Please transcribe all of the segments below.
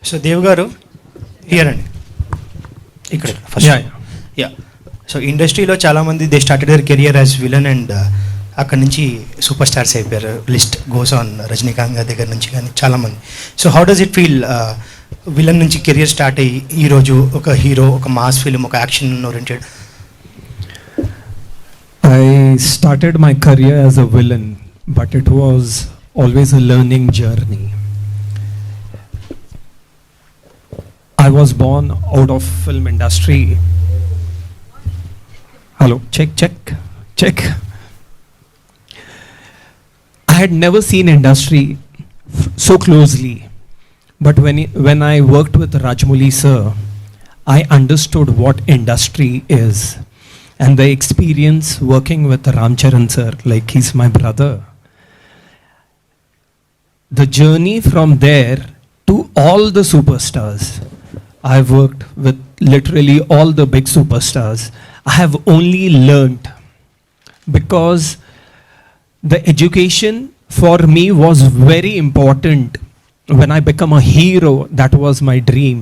So Dev గారు here అండి, ఇక్కడ ఫస్ట్. యా, సో ఇండస్ట్రీలో చాలామంది they started their career as villain and అక్కడ నుంచి సూపర్ స్టార్స్ అయిపోయారు. లిస్ట్ గోస్ ఆన్, రజనీకాంత్ గారి దగ్గర నుంచి కానీ చాలామంది. So how does it feel villain నుంచి కెరియర్ స్టార్ట్ అయ్యి ఈరోజు ఒక హీరో, ఒక మాస్ ఫిల్మ్, ఒక action oriented? I started my career as a villain, but it was always a learning journey. I was born out of film industry. Hello, check. I had never seen industry so closely, but when I worked with Rajmouli sir, I understood what industry is. And the experience working with Ram Charan sir, like he's my brother. The journey from there to all the superstars. I've worked with literally all the big superstars. I have only learned because the education for me was very important. When I become a hero, that was my dream.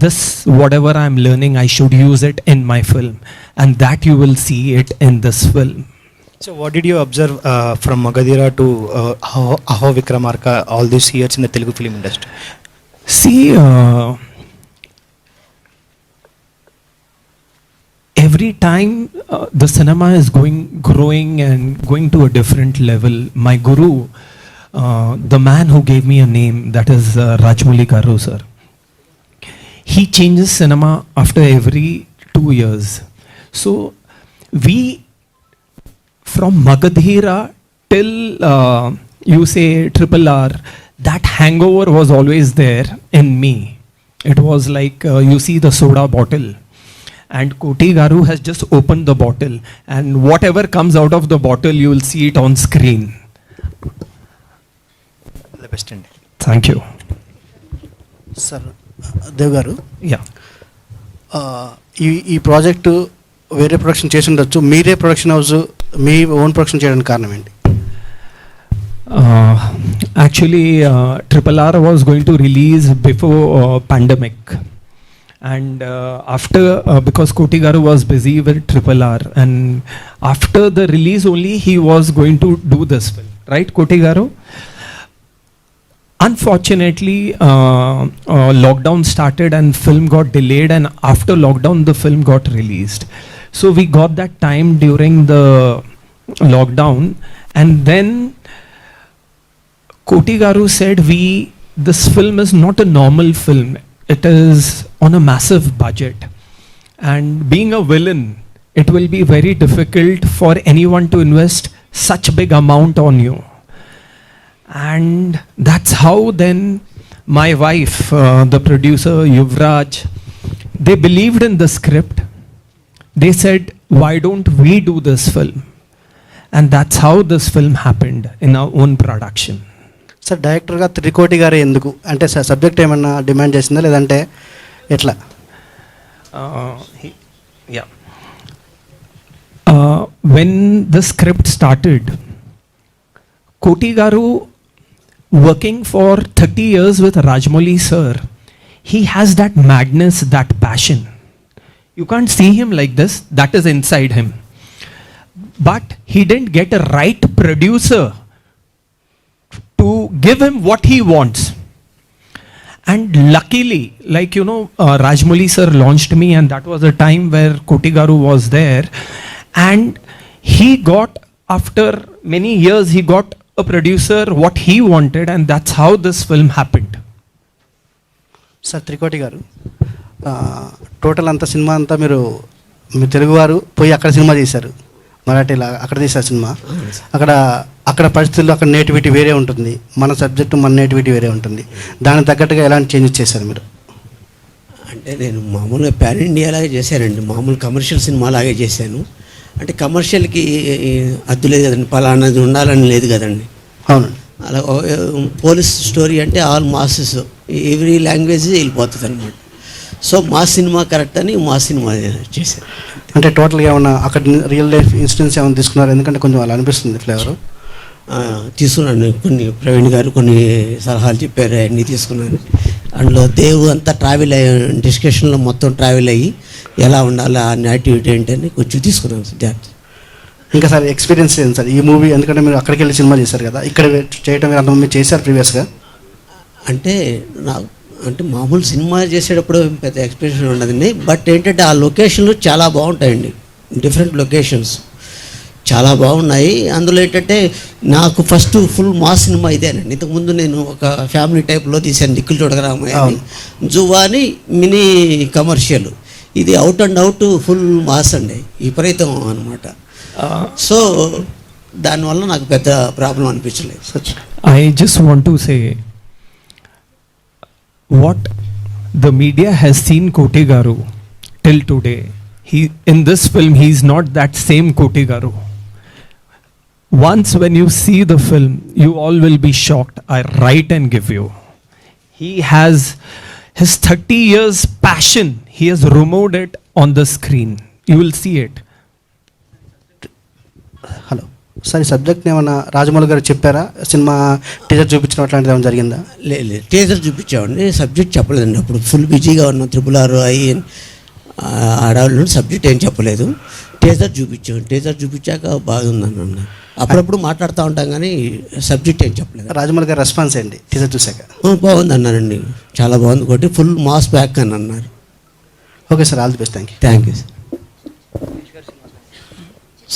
This, whatever I'm learning, I should use it in my film, and that you will see it in this film. So what did you observe from Magadhira to Aho Vikramarka all these years in the Telugu film industry? See, every time the cinema is growing and going to a different level. My guru, the man who gave me a name, that is Rajmouli Garu sir. He changes cinema after every 2 years. So we, from Magadhira till you say RRR, that hangover was always there in me. It was like you see the soda bottle, and Koti Garu has just opened the bottle, and whatever comes out of the bottle, you will see it on screen. The best end. Thank you. Sir Dev garu, Yeah. ఈ project వేరే production చేసి ఉండొచ్చు, మీరే production house మీ own production చేయడానికి కారణం ఏంటి? Actually, RRR was going to release before pandemic, and after because Koti Garu was busy with RRR, and after the release only he was going to do this film, right, Koti Garu? Unfortunately, lockdown started and film got delayed, and after lockdown the film got released. So we got that time during the lockdown, and then Koti Garu said, this film is not a normal film. It is on a massive budget, and being a villain, it will be very difficult for anyone to invest such big amount on you. And that's how then my wife, the producer Yuvraj, they believed in the script. They said, why don't we do this film? And that's how this film happened in our own production. Sir, డైరెక్టర్గా త్రికోటి గారే ఎందుకు? అంటే subject ఏమన్నా demand చేసిందా, లేదంటే ఎట్లా? When the script started, Koti Garu, working for 30 years with Rajmouli sir, he has that madness, that passion. You can't see him like this, that is inside him. But he didn't get a right producer to give him what he wants. And luckily, like Rajmouli sir launched me, and that was a time where Koti Garu was there, and he got, after many years, he got a producer what he wanted, and that's how this film happened. Sir, Trikoti గారు, total అంతా cinema అంతా మీరు తెలుగువారు పోయి అక్కడ cinema చేశారు, మరాఠీలా అక్కడ తీశారు సినిమా. అక్కడ పరిస్థితుల్లో అక్కడ నేటివిటీ వేరే ఉంటుంది, మన సబ్జెక్టు మన నేటివిటీ వేరే ఉంటుంది. దానికి తగ్గట్టుగా ఎలాంటి చేంజెస్ చేశారు మీరు? అంటే నేను మామూలుగా ప్యాన్ ఇండియా లాగే చేశానండి, మామూలు కమర్షియల్ సినిమా లాగే చేశాను. అంటే కమర్షియల్కి అద్దు లేదు కదండి, పలానాది ఉండాలని లేదు కదండి. అవును. అలా పోలీస్ స్టోరీ అంటే ఆల్ మాసెస్, ఎవ్రీ లాంగ్వేజ్ వెళ్ళిపోతుంది అనమాట. సో మా సినిమా కరెక్ట్ అని మా సినిమా చేశాను. అంటే టోటల్గా ఏమన్నా అక్కడ రియల్ లైఫ్ ఇన్సిడెంట్స్ ఏమైనా తీసుకున్నారు? ఎందుకంటే కొంచెం అలా అనిపిస్తుంది ఫ్లేవరు. తీసుకున్నాను, కొన్ని ప్రవీణ్ గారు కొన్ని సలహాలు చెప్పారు, అన్నీ తీసుకున్నాను. అందులో దేవు అంతా ట్రావెల్ అయ్యి డిస్కషన్లో మొత్తం ట్రావెల్ అయ్యి ఎలా ఉండాలి ఆ యాక్టివిటీ ఏంటని కొంచెం తీసుకున్నాను జాగ్రత్త. ఇంకా సార్ ఎక్స్పీరియన్స్ ఏంటి సార్ ఈ మూవీ? ఎందుకంటే మీరు అక్కడికి వెళ్ళి సినిమా చేశారు కదా, ఇక్కడ చేయడం మీరు అంత మీరు చేశారు ప్రీవియస్గా. అంటే అంటే మామూలు సినిమా చేసేటప్పుడు పెద్ద ఎక్స్పీరియన్స్ ఉండదండి. బట్ ఏంటంటే ఆ లొకేషన్లు చాలా బాగుంటాయండి, డిఫరెంట్ లొకేషన్స్ చాలా బాగున్నాయి. అందులో ఏంటంటే నాకు ఫస్ట్ ఫుల్ మాస్ సినిమా ఇదేనండి. ఇంతకుముందు నేను ఒక ఫ్యామిలీ టైప్లో తీశాను దిక్కులు చూడగరామయ్య, జువాని మినీ కమర్షియల్. ఇది out and out full mass అండి, విపరీతం అనమాట. సో దానివల్ల నాకు పెద్ద ప్రాబ్లం అనిపించలేదు. I just want to say what the media has seen Koti Garu till today. In this film, he is not that same Koti Garu. Once when you see the film, you all will be shocked. I write and give you. He has his 30 years passion. He has removed it on the screen. You will see it. Hello sir, ఈ subject ఏమన్నా రాజమౌళి గారు చెప్పారా? Cinema teaser చూపించడం అట్లాంటిది ఏమైనా జరిగిందా? లేదు, teaser చూపించామండి, subject చెప్పలేదండి. అప్పుడు ఫుల్ బిజీగా ఉన్నాం, 666 అయ్యి ఆడవాళ్ళు సబ్జెక్ట్ ఏం చెప్పలేదు. టీజర్ చూపించాం, టీజర్ చూపించాక బాగుందని అన్న. అప్పుడప్పుడు మాట్లాడుతూ ఉంటాం కానీ సబ్జెక్ట్ ఏం చెప్పలేదు. రాజమౌళి గారు రెస్పాన్స్ ఏంటి టీజర్ చూశాక? బాగుంది అన్నారండి, చాలా బాగుంది కొట్టి ఫుల్ మాస్ బ్యాక్ అని అన్నారు. Okay sir, all the best. Thank you. Thank you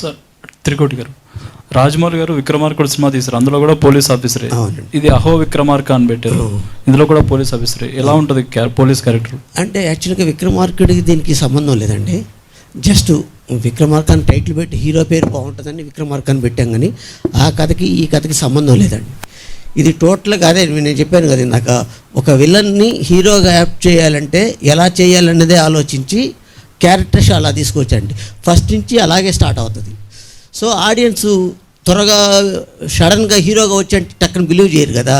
sir. Trikoti గారు, రాజమౌళి గారు విక్రమార్కుడు సినిమా తీశారు, అందులో కూడా పోలీస్ ఆఫీసరే. ఇది అహో విక్రమార్క అని పెట్టారు, ఇందులో కూడా పోలీస్ ఆఫీసరే. ఎలా ఉంటుంది పోలీస్ క్యారెక్టర్? అంటే యాక్చువల్గా విక్రమార్కుడికి దీనికి సంబంధం లేదండి. జస్ట్ విక్రమార్క అని టైటిల్ పెట్టి హీరో పేరు బాగుంటుందని విక్రమార్క అని పెట్టాం, కానీ ఆ కథకి ఈ కథకి సంబంధం లేదండి. ఇది టోటల్గా అదే నేను చెప్పాను కదా ఇందాక, ఒక విలన్ని హీరోగా యాక్ట్ చేయాలంటే ఎలా చేయాలన్నదే ఆలోచించి క్యారెక్టర్స్ అలా తీసుకొచ్చండి. ఫస్ట్ నుంచి అలాగే స్టార్ట్ అవుతుంది. సో ఆడియన్స్ త్వరగా సడన్గా హీరోగా వచ్చి అంటే టక్కన బిలీవ్ చేయరు కదా,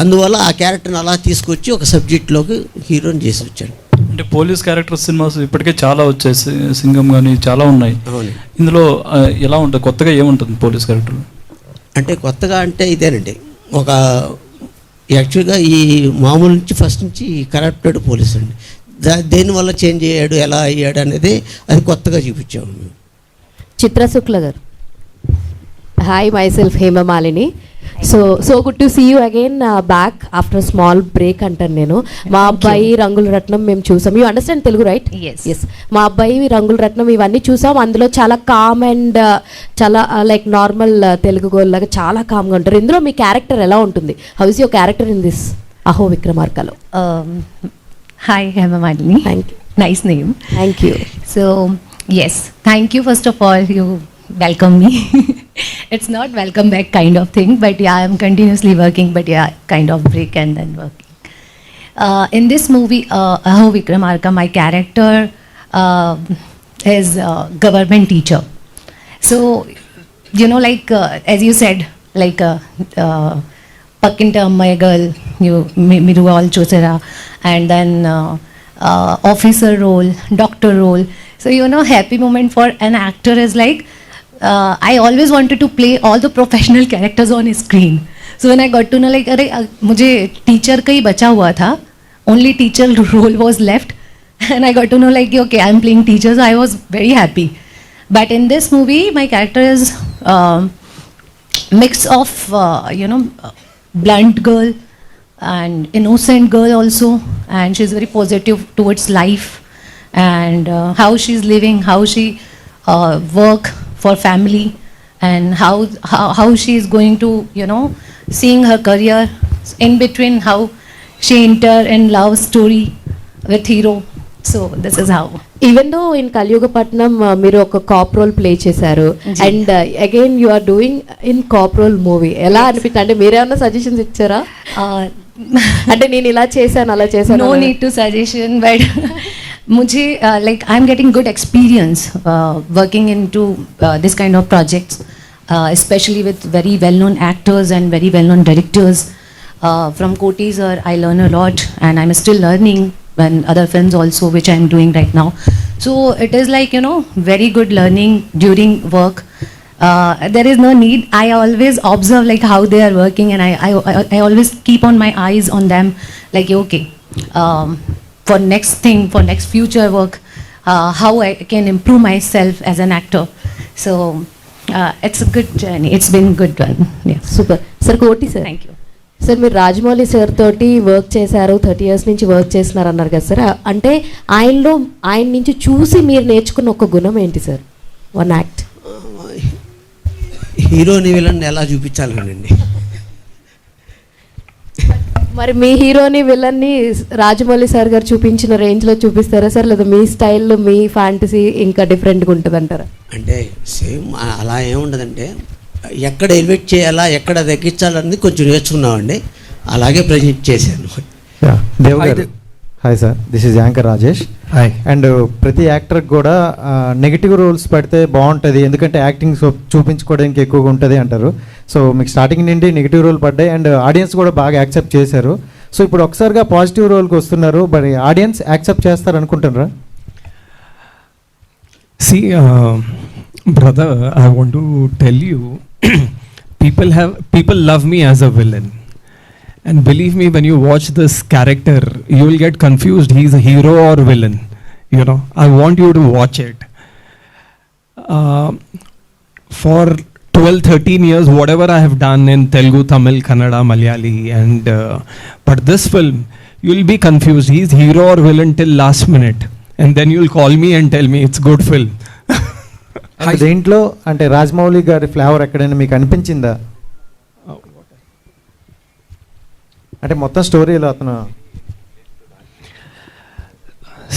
అందువల్ల ఆ క్యారెక్టర్ని అలా తీసుకొచ్చి ఒక సబ్జెక్ట్లోకి హీరోని చేసి వచ్చాడు. అంటే పోలీస్ క్యారెక్టర్ సినిమాస్ ఇప్పటికే చాలా వచ్చాయి, సింగం కానీ చాలా ఉన్నాయి. ఇందులో ఎలా ఉంటుంది, కొత్తగా ఏముంటుంది పోలీస్ క్యారెక్టర్? అంటే కొత్తగా అంటే ఇదేనండి, ఒక యాక్చువల్గా ఈ మామూలు నుంచి ఫస్ట్ నుంచి కరప్టెడ్ పోలీస్ అండి, దేనివల్ల చేంజ్ అయ్యాడు, ఎలా అయ్యాడు అనేది అది కొత్తగా చూపించాము మేము. Chitra Shukla garu. Hi, myself Hemamalini. So good to see you again back after small break అంటాను నేను. మా అబ్బాయి రంగుల రత్నం మేము చూసాం. You understand Telugu right? Yes. మా అబ్బాయి రంగుల రత్నం ఇవన్నీ చూసాం. అందులో చాలా కామ్ అండ్ చాలా లైక్ నార్మల్ తెలుగు గోల్ లాగా చాలా కామ్గా ఉంటారు. ఇందులో మీ క్యారెక్టర్ ఎలా ఉంటుంది? How is your character in this Aho విక్రమార్కలో? Hi, Hemamalini. Thank you. Nice name. Thank you. So, yes, thank you first of all. You welcome me. It's not welcome back kind of thing, but yeah, I'm continuously working, but yeah, kind of break and then working. In this movie, Aho Vikramarka, my character is a government teacher. So, you know, like as you said, like Pakkinta Ammayi girl, మీరు all చూసారా, and then officer role, doctor role. So you know, happy moment for an actor is like I always wanted to play all the professional characters on screen. So when I got to know like अरे मुझे teacher का ही बचा हुआ था, only teacher role was left, and I got to know like okay, I'm playing teacher, so I was very happy. But in this movie, my character is mix of you know, blunt girl and innocent girl also, and she's very positive towards life, and how she's living, how she work for family, and how she is going to, you know, seeing her career in between, how she enter in love story with hero. So this is how. Even though in Kaliyugapatnam మీరు ఒక cop role play చేశారు, and again you are doing in cop role movie. ఎలా అనిపించింది? అంటే మీరేమన్నా suggestions ఇచ్చారా? అంటే నేను ఇలా చేశాను అలా చేశాను. No need to suggestion, but मुझे like I'm getting good experience working into this kind of projects, especially with very well-known actors and very well-known directors. From Koti sir, I learn a lot, and I'm still learning, and other films also which I'm doing right now. So it is like, you know, very good learning during work. There is no need. I always observe like how they are working, and I always keep on my eyes on them. Like okay, for next thing, for next future work, how I can improve myself as an actor. So it's a good journey. It's been good one. Yeah. Super sir. కోటి sir, Thank you. Sir మీరు Rajamouli sir తోటి work చేశారు, 30 years నుంచి work చేస్తున్నారు అన్నారు కదా sir. అంటే ఆయన నుంచి చూసి మీరు నేర్చుకున్న ఒక గుణం ఏంటి సార్? One act. హీరోని విలన్ ఎలా చూపించాలనండి. మరి మీ హీరోని విలన్ని రాజమౌళి సార్ గారు చూపించిన రేంజ్లో చూపిస్తారా సార్, లేదా మీ స్టైల్ మీ ఫ్యాంటసీ ఇంకా డిఫరెంట్గా ఉంటుంది అంటారా? అంటే సేమ్ అలా ఏముండదంటే ఎక్కడ ఎలివేట్ చేయాలా ఎక్కడ తగ్గించాలన్నది కొంచెం నేర్చుకున్నామండి, అలాగే ప్రజెంట్ చేశాను. దేవ్ గారు, hi sir, this is anchor Rajesh. Hi. And ప్రతి యాక్టర్కి కూడా నెగిటివ్ రోల్స్ పెడితే బాగుంటుంది, ఎందుకంటే యాక్టింగ్ చూపించుకోవడానికి ఎక్కువగా ఉంటుంది అంటారు. సో మీకు స్టార్టింగ్ నుండి నెగిటివ్ రోల్ పడ్డాయి అండ్ ఆడియన్స్ కూడా బాగా యాక్సెప్ట్ చేశారు. సో ఇప్పుడు ఒకసారిగా పాజిటివ్ రోల్కి వస్తున్నారు, మరి ఆడియన్స్ యాక్సెప్ట్ చేస్తారు అనుకుంటున్నారా? See, brother, I want to tell you, people love me as a villain, and believe me, when you watch this character, you will get confused. He's a hero or villain. You know, I want you to watch it. For 12-13 years, whatever I have done in Telugu, Tamil, Kannada, Malayali, and but this film, you will be confused. He's hero or villain till last minute, and then you will call me and tell me it's good film. దేంట్లో అంటే రాజమౌళి గారి flavour ఎక్కడైనా మీకు అనిపించిందా? అంటే మొత్తం స్టోరీలో అతను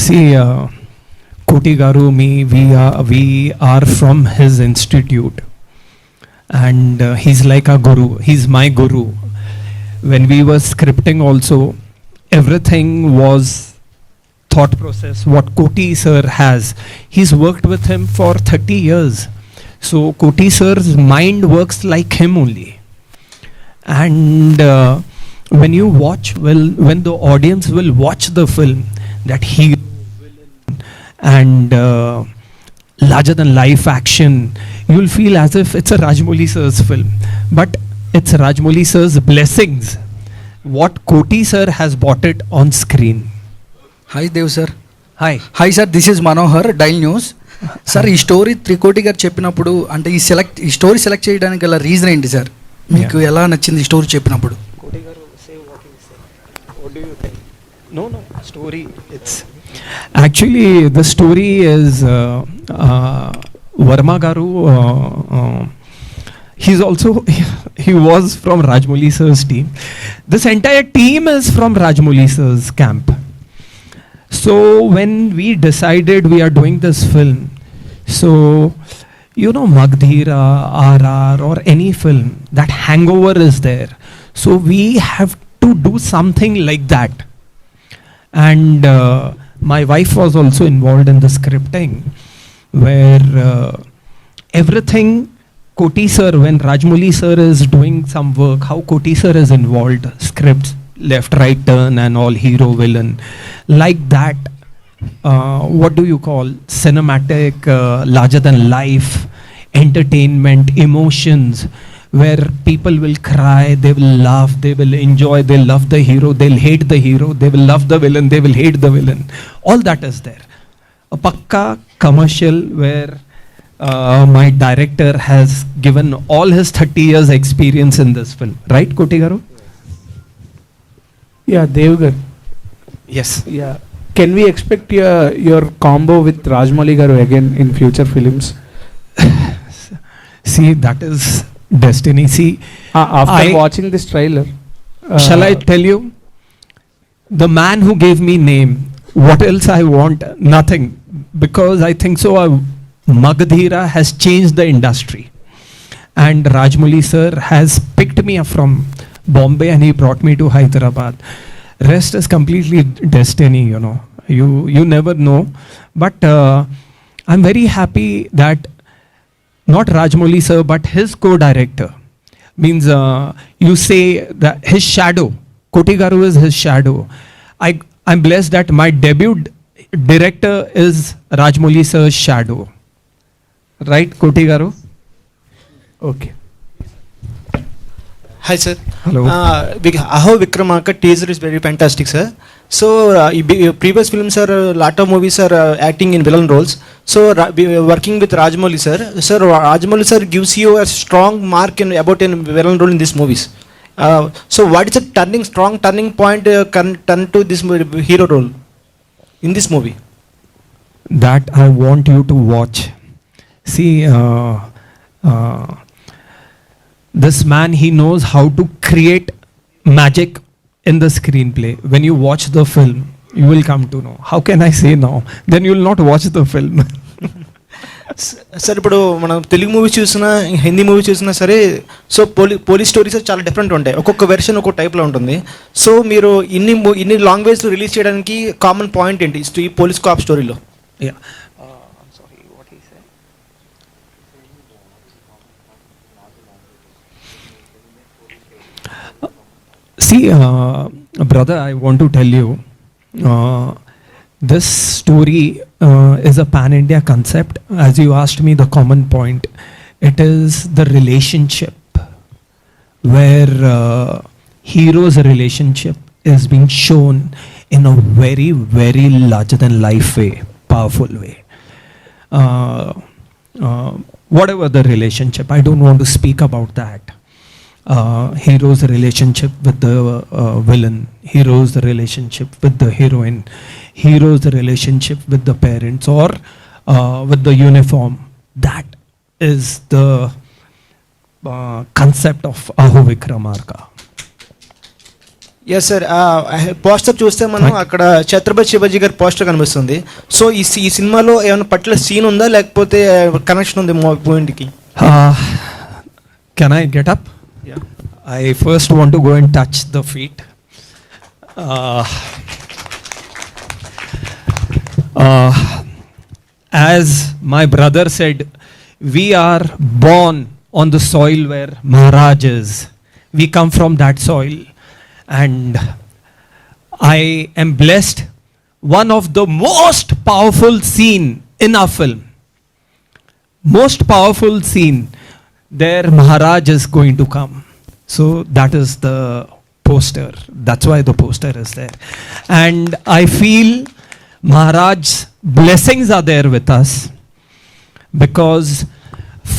See, Koti Garu, we are from his institute, and he's like a guru. He's my guru. When we were scripting also, everything was thought process what Koti sir has. He's worked with him for 30 years. So Koti sir's mind works like him only. And when you watch, when the audience will watch the film, that hero, villain, and larger than life action, you'll feel as if it's a Rajamouli sir's film. But it's Rajamouli sir's blessings. What Koti sir has brought it on screen. Hi Dev sir. Hi sir, this is Manohar, dial news. Sir, ఈ story Trikoti garu చెప్పినప్పుడు అంటే ఈ story select చేయడానికి గల reason ఏంటి sir? మీకు ఎలా నచ్చింది ఈ స్టోరీ చెప్పినప్పుడు? No, story. It's actually the story is Verma Garu. He was from Rajamouli sir's team. This entire team is from Rajamouli sir's camp. So when we decided we are doing this film, so you know Magdhira, RR or any film, that hangover is there. So we have to do something like that. And my wife was also involved in the scripting, where everything Koti sir, when Rajamouli sir is doing some work, how Koti sir is involved, scripts, left, right turn and all, hero, villain, like that. What do you call cinematic, larger than life, entertainment, emotions, where people will cry, they will laugh, they will enjoy, they'll love the hero, they'll hate the hero, they will love the villain, they will hate the villain. All that is there. A pakka commercial where my director has given all his 30 years experience in this film. Right, Koti Garu? Yeah, Dev Garu. Yes. Yeah. Can we expect your combo with Rajamouli Garu again in future films? See, that is destiny. See, after watching this trailer, shall I tell you? The man who gave me name, what else I want? Nothing. Because I think so, Magdhira has changed the industry. And Rajamouli sir has picked me up from Bombay and he brought me to Hyderabad. Rest is completely destiny, you know. You never know. But I'm very happy that not Rajamouli sir, but his co-director. Means you say that his shadow, Koti Garu is his shadow. I'm blessed that my debut director is Rajamouli sir's shadow. Right, Koti Garu? okay. Hi, sir. Hello. Aho Vikramarka teaser is very fantastic, sir. So, previous films are lot of movies are acting in villain roles. So, working with Rajamouli, sir. Sir, Rajamouli, sir, gives you a strong mark about a villain role in these movies. So, what is a strong turning point can turn to this hero role in this movie? That I want you to watch. See, this man, he knows how to create magic in the screenplay. When you watch the film, you will come to know. How can I say now? Then you will not watch the film. Sir ఇప్పుడు మనం Telugu movies చూసినా Hindi movies చూసినా సరే so police stories చాలా different ఉంటాయి, ఒక్కొక్క version ఒక్కొక్క టైప్లో ఉంటుంది. సో మీరు ఇన్ని లాంగ్వేజ్లో రిలీజ్ చేయడానికి కామన్ పాయింట్ ఏంటి ఈ పోలీస్ కాప్ స్టోరీలో? See, brother, I want to tell you, this story is a pan-India concept. As you asked me the common point, it is the relationship where hero's relationship is being shown in a very, very larger-than-life way, powerful way. Whatever the relationship, I don't want to speak about that. Hero's relationship with the villain, hero's relationship with the heroine, hero's relationship with the parents or with the uniform. That is the concept of Aho Vikramarka. Yes sir, poster చూస్తే మనం అక్కడ ఛత్రపతి శివాజీ గారి poster కనిపిస్తుంది. So ఈ సినిమాలో ఏమైనా particular scene ఉందా లేకపోతే కనెక్షన్ ఉంది పాయింట్కి? Can I get up? Yeah. I first want to go and touch the feet. As my brother said, we are born on the soil where Maharaj is. We come from that soil. And I am blessed. One of the most powerful scene in our film, most powerful scene, there Maharaj is going to come. So that is the poster. That's why the poster is there. And I feel Maharaj's blessings are there with us, because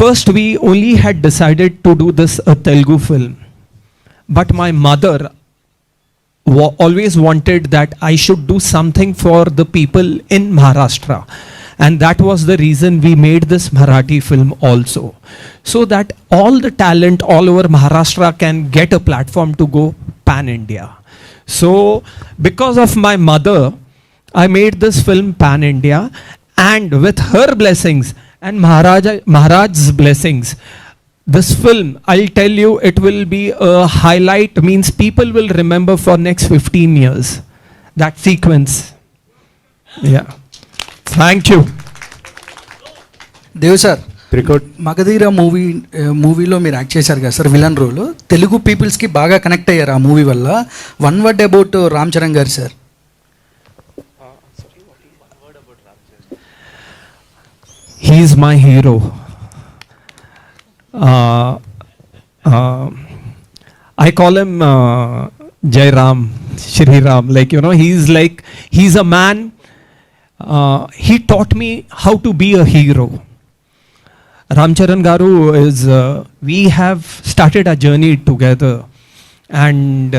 first we only had decided to do this a Telugu film, but my mother always wanted that I should do something for the people in Maharashtra, and that was the reason we made this Marathi film also, so that all the talent all over Maharashtra can get a platform to go pan India. So because of my mother, I made this film pan India, and with her blessings and Maharaj's blessings, this film, I'll tell you, it will be a highlight, means people will remember for next 15 years, that sequence. Yeah. Thank you. Dev sir, Magadheera మూవీలో మీరు act చేశారు కదా sir, villain role. Telugu పీపుల్స్కి బాగా connect అయ్యారు ఆ movie వల్ల. One word about Ram Charan garu sir. He is my hero. I call him Jai Ram, Shri Ram. Like, he's a man. He taught me how to be a hero. Ram Charan Garu is, we have started a journey together, and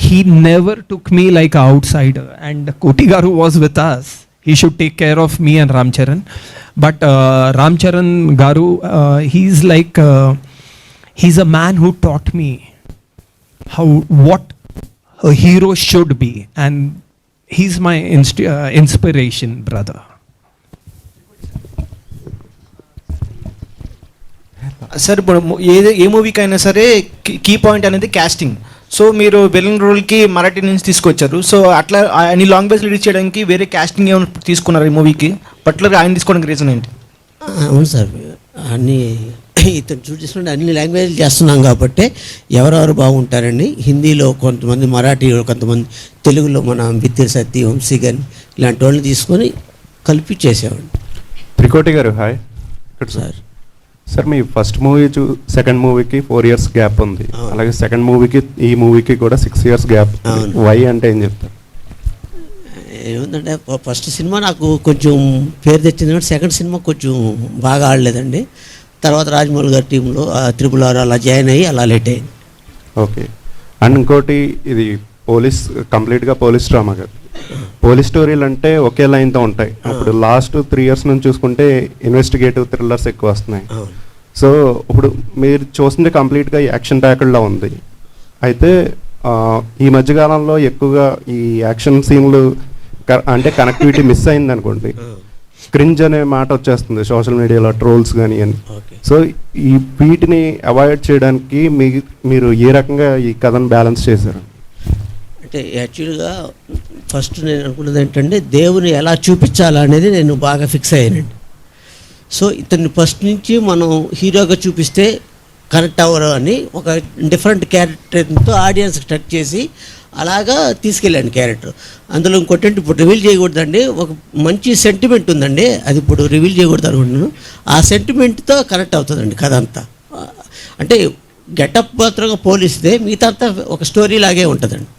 he never took me like an outsider. And Koti Garu was with us. He should take care of me and Ram Charan. But Ram Charan Garu, he's a man who taught me what a hero should be, and he's my inspiration, brother. Sir, ఇప్పుడు ఏ మూవీకి అయినా సరే key point అనేది casting. So మీరు villain రోల్కి మరాఠీ నుంచి తీసుకొచ్చారు. So అట్లా అన్ని లాంగ్వేజ్ రిలీజ్ చేయడానికి వేరే కాస్టింగ్ ఏమైనా తీసుకున్నారు ఈ మూవీకి? పర్టికులర్గా ఆయన తీసుకోవడానికి రీజన్ ఏంటి? అవును సార్, ఇతను చూసినట్టు అన్ని లాంగ్వేజ్లు చేస్తున్నాం కాబట్టి ఎవరెవరు బాగుంటారండి. హిందీలో కొంతమంది, మరాఠీలో కొంతమంది, తెలుగులో మన బిత్తిరి సత్తి, వంశీగన్ ఇలాంటి వాళ్ళని తీసుకొని కలిపి చేసేవాడిని. త్రికోటి గారు హాయ్ సార్. సార్ మీ ఫస్ట్ మూవీ సెకండ్ మూవీకి 4 years గ్యాప్ ఉంది, అలాగే సెకండ్ మూవీకి ఈ మూవీకి కూడా 6 years గ్యాప్. వై అంటే ఏం చెప్తారు? ఏముందంటే ఫస్ట్ సినిమా నాకు కొంచెం పేరు తెచ్చింది, సెకండ్ సినిమా కొంచెం బాగా ఆడలేదండి. తర్వాత రాజమౌళి గారి టీంలో RRR అలా జాయిన్ అయ్యి అలా లేట్ అయింది. ఓకే. అండ్ ఇంకోటి, ఇది కంప్లీట్గా పోలీస్ డ్రామా కదా. పోలీస్ స్టోరీలు అంటే ఒకే లైన్తో ఉంటాయి. ఇప్పుడు లాస్ట్ 3 years నుంచి చూసుకుంటే ఇన్వెస్టిగేటివ్ థ్రిల్లర్స్ ఎక్కువ వస్తున్నాయి. సో ఇప్పుడు మీరు చూస్తుంటే కంప్లీట్గా యాక్షన్ ప్యాక్డ్లా ఉంది. అయితే ఈ మధ్యకాలంలో ఎక్కువగా ఈ యాక్షన్ సీన్లు అంటే కనెక్టివిటీ మిస్ అయింది అనుకోండి, క్రింజ్ అనే మాట వచ్చేస్తుంది సోషల్ మీడియాలో, ట్రోల్స్ కానీ అని. సో వీటిని అవాయిడ్ చేయడానికి మీరు ఏ రకంగా ఈ కథను బ్యాలెన్స్ చేశారు? అంటే యాక్చువల్గా ఫస్ట్ నేను అనుకున్నది ఏంటంటే దేవుని ఎలా చూపించాలా అనేది నేను బాగా ఫిక్స్ అయ్యానండి. సో ఇతన్ని ఫస్ట్ నుంచి మనం హీరోగా చూపిస్తే కనెక్ట్ అవ్వరు అని ఒక డిఫరెంట్ క్యారెక్టర్తో ఆడియన్స్కి టచ్ చేసి అలాగా తీసుకెళ్ళాను క్యారెక్టర్. అందులో ఇంకోటి ఇప్పుడు రివీల్ చేయకూడదండి, ఒక మంచి సెంటిమెంట్ ఉందండి, అది ఇప్పుడు రివీల్ చేయకూడదు అనుకుంటున్నాను. ఆ సెంటిమెంట్తో కనెక్ట్ అవుతుందండి కథ అంతా. అంటే గెటప్ మాత్రంగా పోలిస్తే మిగతా అంతా ఒక స్టోరీ లాగే ఉంటుందండి.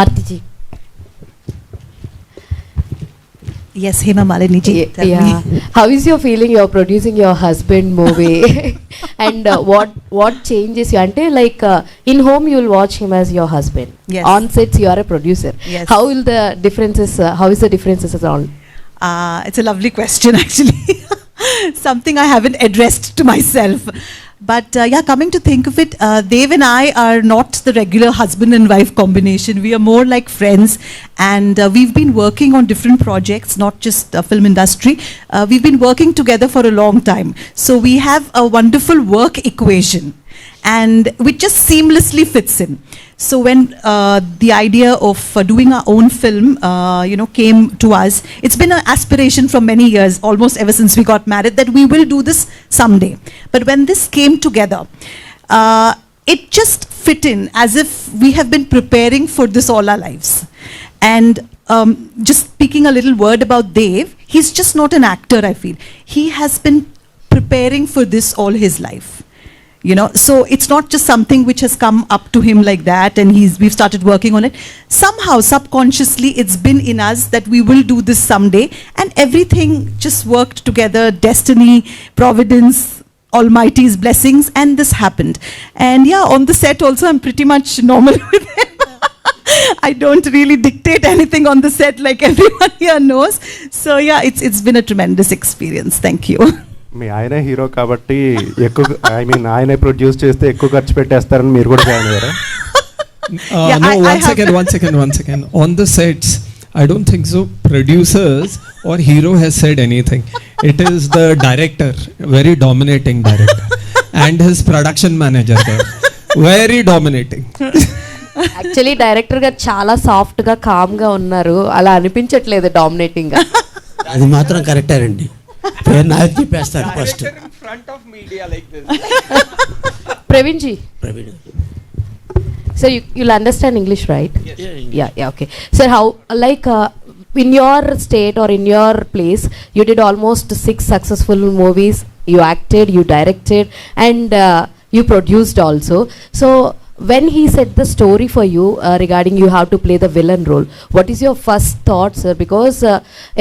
ఆర్తిజీ. Yes, Hema Malini ji. Yeah. How is your feeling? You're producing your husband movie, and what changes you? Ante like in home you'll watch him as your husband. Yes. On sets you are a producer. Yes. How will the differences? How is the differences around? It's a lovely question actually. Something I haven't addressed to myself. But yeah, coming to think of it, Dev and I are not the regular husband and wife combination. We are more like friends, and we've been working on different projects, not just the film industry. We've been working together for a long time. So we have a wonderful work equation, and which just seamlessly fits in. So when the idea of doing our own film, came to us, it's been an aspiration for many years, almost ever since we got married, that we will do this someday. But when this came together, it just fit in as if we have been preparing for this all our lives. And just speaking a little word about Dev, he's just not an actor, I feel. He has been preparing for this all his life. So it's not just something which has come up to him like that and we've started working on it. Somehow, subconsciously, it's been in us that we will do this someday, and everything just worked together, destiny, providence, Almighty's blessings, and this happened. And yeah, on the set also, I'm pretty much normal with him. I don't really dictate anything on the set like everyone here knows. So yeah, it's been a tremendous experience. Thank you. మీ ఆయనే hero కాబట్టి ఎక్కువ ఆయనే produce చేస్తే ఎక్కువ ఖర్చు పెట్టేస్తారని మీరు కూడా join అయ్యారా? No, one second. On the sets, I don't think so. Producers or hero has said anything. It is the director, very dominating director, and his production manager there, very dominating. Actually director గారు చాలా soft గా com గా ఉన్నారు, అలా అనిపించట్లేదు dominating గా. అది మాత్రం కరెక్టేనండి. నాకు చెప్పేస్తారు first. Praveen ji. Sir, you'll understand English, right? Yes. Yeah, okay. Sir, how, like, in your state or in your place, you did almost 6 successful movies, you acted, you directed, and you produced also. So, when he said the story for you regarding you have to play the villain role, what is your first thought, sir? Because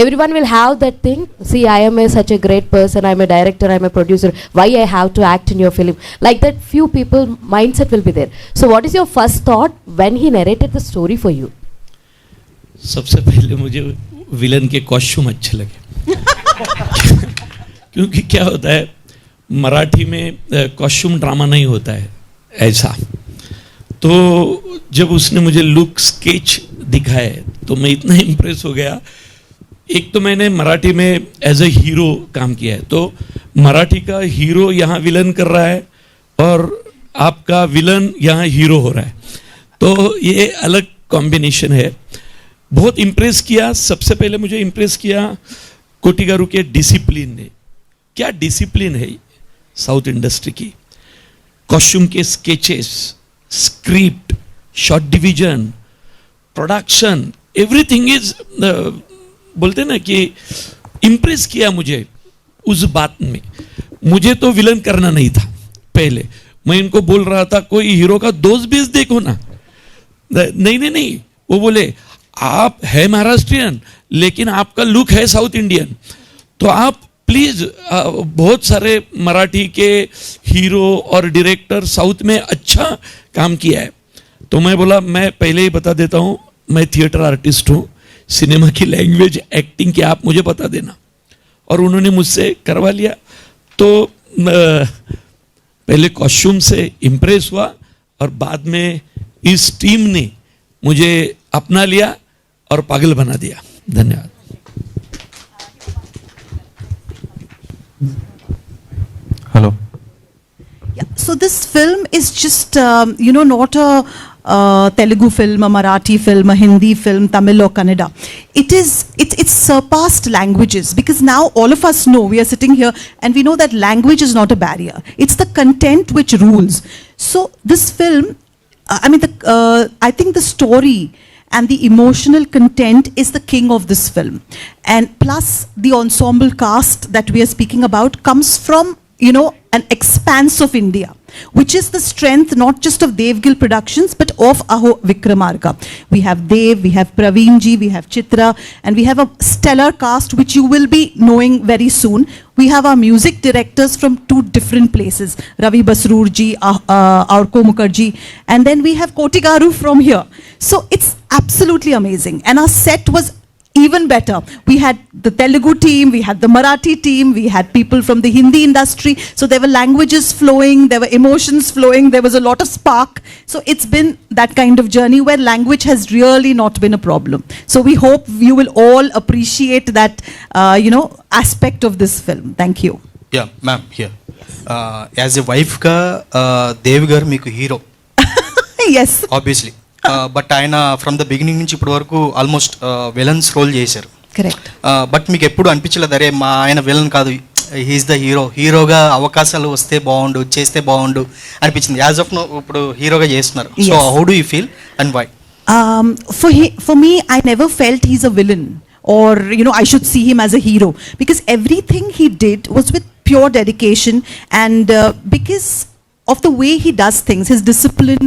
everyone will have that thing. See, I am such a great person. I'm a director. I'm a producer. Why I have to act in your film? Like that, few people mindset will be there. So, what is your first thought when he narrated the story for you? सबसे पहले मुझे villain के costume अच्छे लगे क्योंकि क्या होता है, मराठी में कॉस्ट्यूम ड्रामा नहीं होता है ऐसा. तो जब उसने मुझे लुक स्केच दिखाए तो मैं इतना इम्प्रेस हो गया. एक तो मैंने मराठी में एज ए हीरो काम किया है, तो मराठी का हीरो यहाँ विलन कर रहा है और आपका विलन यहाँ हीरो हो रहा है, तो ये अलग कॉम्बिनेशन है. बहुत इम्प्रेस किया. सबसे पहले मुझे इम्प्रेस किया कोटी गारू के डिसिप्लिन ने. क्या डिसिप्लिन है साउथ इंडस्ट्री की. कॉस्ट्यूम के sketches, script, shot division, production, everything is बोलते ना कि इम्प्रेस किया मुझे उस बात में. मुझे तो विलन करना नहीं था पहले. मैं इनको बोल रहा था कोई हीरो का दोस्त बेस देखो ना. नहीं, वो बोले आप है महाराष्ट्रियन लेकिन आपका लुक है साउथ इंडियन, तो आप प्लीज बहुत सारे मराठी के हीरो और डायरेक्टर साउथ में अच्छा काम किया है. तो मैं बोला मैं पहले ही बता देता हूँ, मैं थिएटर आर्टिस्ट हूँ, सिनेमा की लैंग्वेज एक्टिंग की आप मुझे बता देना. और उन्होंने मुझसे करवा लिया. तो पहले कॉस्ट्यूम से इम्प्रेस हुआ और बाद में इस टीम ने मुझे अपना लिया और पागल बना दिया. धन्यवाद. Hello. Yeah, so this film is just, not a Telugu film, a Marathi film, a Hindi film, Tamil or Kannada. It's surpassed languages, because now all of us know, we are sitting here and we know that language is not a barrier. It's the content which rules. So this film, I think the story and the emotional content is the king of this film. And plus the ensemble cast that we are speaking about comes from, an expanse of India, which is the strength not just of Devgil Productions but of Aho Vikramarka. We have Dev, we have Praveen ji, we have Chitra, and we have a stellar cast which you will be knowing very soon. We have our music directors from 2 different places, Ravi Basroor ji, Aurko Mukherjee, and then we have Kotigaru from here. So it's absolutely amazing, and our set was even better. We had the Telugu team, we had the Marathi team, we had people from the Hindi industry. So there were languages flowing, there were emotions flowing, there was a lot of spark. So it's been that kind of journey where language has really not been a problem. So we hope you will all appreciate that, aspect of this film. Thank you. Yeah, ma'am, here. As a wife ka, Dev gar meeku hero. Yes. Obviously. But ఆయన from the beginning నుంచి ఇప్పటి వరకు almost villains role చేశారు. Correct. But మీకు ఎప్పుడు అనిపించలేదు అరే మా ఆయన విలన్ కాదు, హీఈస్ ద హీరోగా అవకాశాలు వస్తే బాగుండు, చేస్తే బాగుండు అనిపించింది. యాజ్ ఆఫ్ నో ఇప్పుడు హీరోగా చేస్తున్నారు. So how do you feel and why? For me, I never felt he's a villain or I should see him as a hero, because everything he did was with pure dedication, and because of the way he does things, his discipline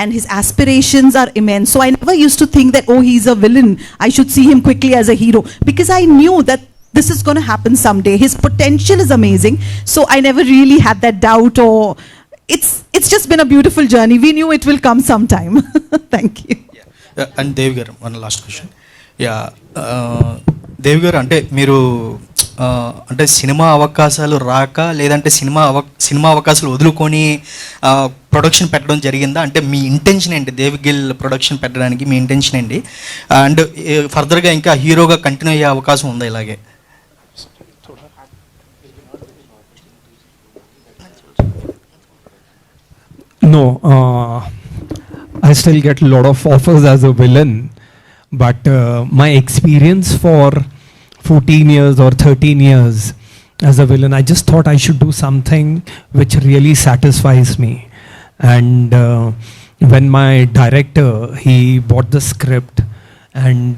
and his aspirations are immense. So I never used to think that, he's a villain, I should see him quickly as a hero, because I knew that this is going to happen someday. His potential is amazing. So I never really had that doubt, or it's just been a beautiful journey. We knew it will come sometime. Thank you. And Dev garu, one last question. Dev garu, అంటే మీరు అంటే cinema అవకాశాలు రాక లేదంటే cinema అవకాశాలు వదులుకొని production పెట్టడం జరిగిందా? అంటే మీ ఇంటెన్షన్ ఏంటి దేవ్గిల్ ప్రొడక్షన్ పెట్టడానికి? మీ ఇంటెన్షన్ ఏంటి? అండ్ ఫర్దర్గా ఇంకా హీరోగా కంటిన్యూ అయ్యే అవకాశం ఉందా ఇలాగే? No, I still get a lot of offers as a villain, but my experience for 14 years or 13 years as a villain, I just thought I should do something which really satisfies me. And when my director, he bought the script, and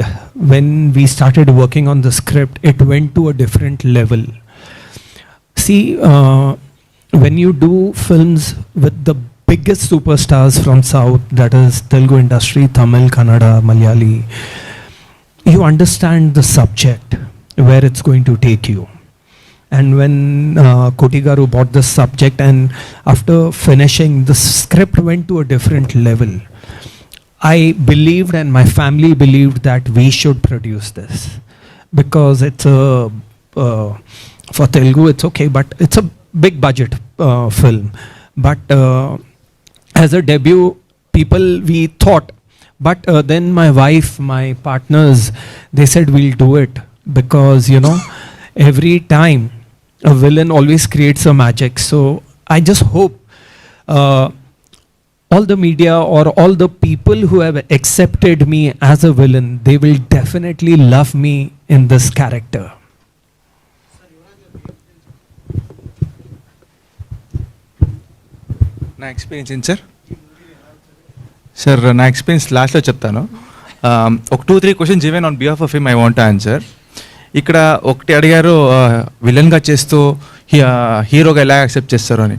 when we started working on the script, it went to a different level. See, when you do films with the biggest superstars from South, that is Telugu industry, Tamil, Kannada, Malayali, you understand the subject, where it's going to take you. And when Kotigaru bought this subject, and after finishing, the script went to a different level. I believed, and my family believed, that we should produce this, because it's for Telugu it's okay, but it's a big budget film. But as a debut, people, we thought, but then my wife, my partners, they said we'll do it, because every time a villain always creates a magic. So I just hope all the media or all the people who have accepted me as a villain, they will definitely love me in this character. నా experience ఏంటి sir? నా experience లాస్ట్లో చెప్తాను. ఒక 2-3 questions even on behalf of him I want answer. ఇక్కడ ఒకటి అడిగారు, విలన్గా చేస్తూ హీరోగా ఎలా యాక్సెప్ట్ చేస్తారో అని.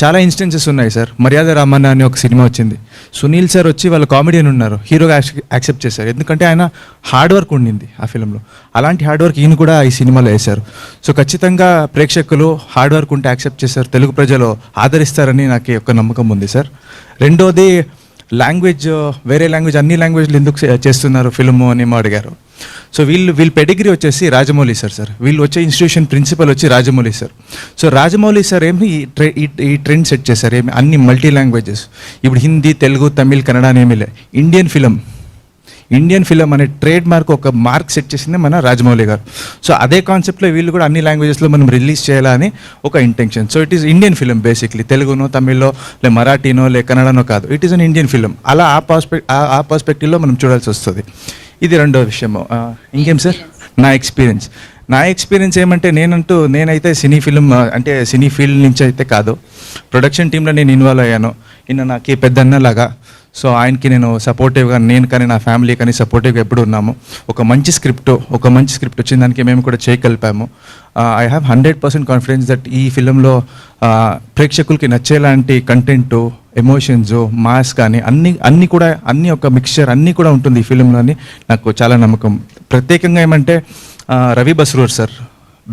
చాలా ఇన్స్టెన్సెస్ ఉన్నాయి సార్. మర్యాద రామన్న అని ఒక సినిమా వచ్చింది, సునీల్ సార్ వచ్చి వాళ్ళ కామెడియన్ ఉన్నారు, హీరోగా యాక్సెప్ట్ చేశారు. ఎందుకంటే ఆయన హార్డ్ వర్క్ ఉండింది ఆ ఫిలింలో. అలాంటి హార్డ్ వర్క్ ఈయన కూడా ఈ సినిమాలో వేశారు. సో ఖచ్చితంగా ప్రేక్షకులు హార్డ్ వర్క్ ఉంటే యాక్సెప్ట్ చేశారు, తెలుగు ప్రజలు ఆదరిస్తారని నాకు ఒక నమ్మకం ఉంది సార్. రెండోది లాంగ్వేజ్, వేరే లాంగ్వేజ్, అన్ని లాంగ్వేజ్లు ఎందుకు చేస్తున్నారు ఫిల్ము అని అడిగారు. సో వీళ్ళ పెడిగ్రీ వచ్చేసి రాజమౌళి సార్. వీళ్ళు వచ్చే ఇన్స్టిట్యూషన్ ప్రిన్సిపల్ వచ్చి Rajamouli sir. So Rajamouli sir ఏమి ఈ ట్రెండ్ సెట్ చేశారు, ఏమి అన్ని మల్టీ లాంగ్వేజెస్. ఇప్పుడు హిందీ, తెలుగు, తమిళ్, కన్నడ అనేమి లే, ఇండియన్ ఫిలిం అనే ట్రేడ్ మార్క్, ఒక మార్క్ సెట్ చేసింది మన రాజమౌళి గారు. సో అదే కాన్సెప్ట్లో వీళ్ళు కూడా అన్ని లాంగ్వేజెస్లో మనం రిలీజ్ చేయాలని ఒక intention. So it is Indian film basically, తెలుగునో, తమిళ్లో, లే మరాఠీనో, లే కన్నడనో కాదు, it is an Indian film. అలా ఆ పర్స్పెక్టివ్లో మనం చూడాల్సి వస్తుంది. ఇది రెండో విషయము. ఇంకేం సార్ నా ఎక్స్పీరియన్స్ ఏమంటే, నేనైతే సినీ ఫిలిం అంటే సినీ ఫీల్డ్ నుంచి అయితే కాదు, ప్రొడక్షన్ టీంలో నేను ఇన్వాల్వ్ అయ్యాను. ఈయన నాకు పెద్దన్నలాగా. సో ఆయనకి నేను సపోర్టివ్గా, నేను కానీ నా ఫ్యామిలీ కానీ సపోర్టివ్గా ఎప్పుడు ఉన్నాము. ఒక మంచి స్క్రిప్ట్ వచ్చిన దానికి మేము కూడా చేయగలిపాము. ఐ హ్యావ్ 100% కాన్ఫిడెన్స్ దట్ ఈ ఫిలింలో ప్రేక్షకులకి నచ్చేలాంటి కంటెంటు, ఎమోషన్స్, మాస్ కానీ అన్నీ కూడా ఒక మిక్స్చర్ అన్నీ కూడా ఉంటుంది ఈ ఫిలింలోని నాకు చాలా నమ్మకం. ప్రత్యేకంగా ఏమంటే Ravi Basrur sir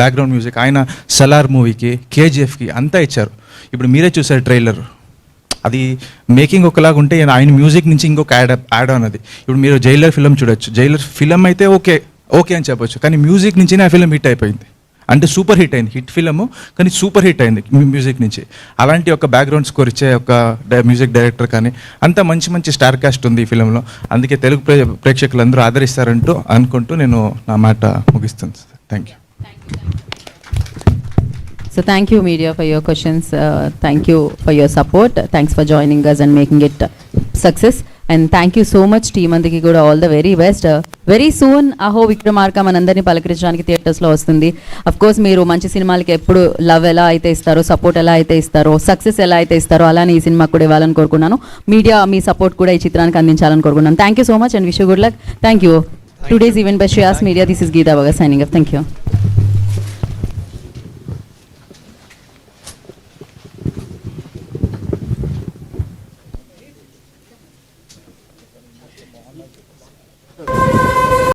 background music, ఆయన సలార్ మూవీకి, కేజీఎఫ్కి అంతా ఇచ్చారు. ఇప్పుడు మీరే చూసారు ట్రైలర్, అది మేకింగ్ ఒకలాగా ఉంటే ఆయన మ్యూజిక్ నుంచి ఇంకొక యాడ్ ఆన్ అది. ఇప్పుడు మీరు జైలర్ ఫిలిం చూడొచ్చు, జైలర్ ఫిలిం అయితే ఓకే అని చెప్పొచ్చు, కానీ మ్యూజిక్ నుంచి ఆ ఫిలిం హిట్ అయిపోయింది. అంటే సూపర్ హిట్ అయింది, హిట్ ఫిలము కానీ సూపర్ హిట్ అయింది మ్యూజిక్ నుంచి. అలాంటి ఒక బ్యాక్గ్రౌండ్ స్కోర్ ఇచ్చే ఒక మ్యూజిక్ డైరెక్టర్ కానీ అంత మంచి స్టార్ కాస్ట్ ఉంది ఈ ఫిలింలో. అందుకే తెలుగు ప్రేక్షకులందరూ ఆదరిస్తారంటూ అనుకుంటూ నేను నా మాట ముగిస్తాను. Thank you. So thank you media for your questions. Thank you for your support. Thanks for joining us and making it success. And thank you so much team andiki kuda all the very best. Very soon Aho Vikramarka manandarni palakrinచడానికి theatres లో వస్తుంది. Of course మీరు మంచి సినిమాలకి ఎప్పుడు love ఎలా అయితే ఇస్తారో, సపోర్ట్ ఎలా అయితే ఇస్తారో, సక్సెస్ ఎలా అయితే ఇస్తారో అలానే ఈ సినిమా కూడా ఇవ్వాలని కోరుకున్నాను. మీడియా మీ సపోర్ట్ కూడా ఈ చిత్రానికి అందించాలని కోరుకున్నాను. Thank you so much and wish you good luck. Thank you. Today's event by Shreyas Media. This is Geeta Baga signing off. Thank you.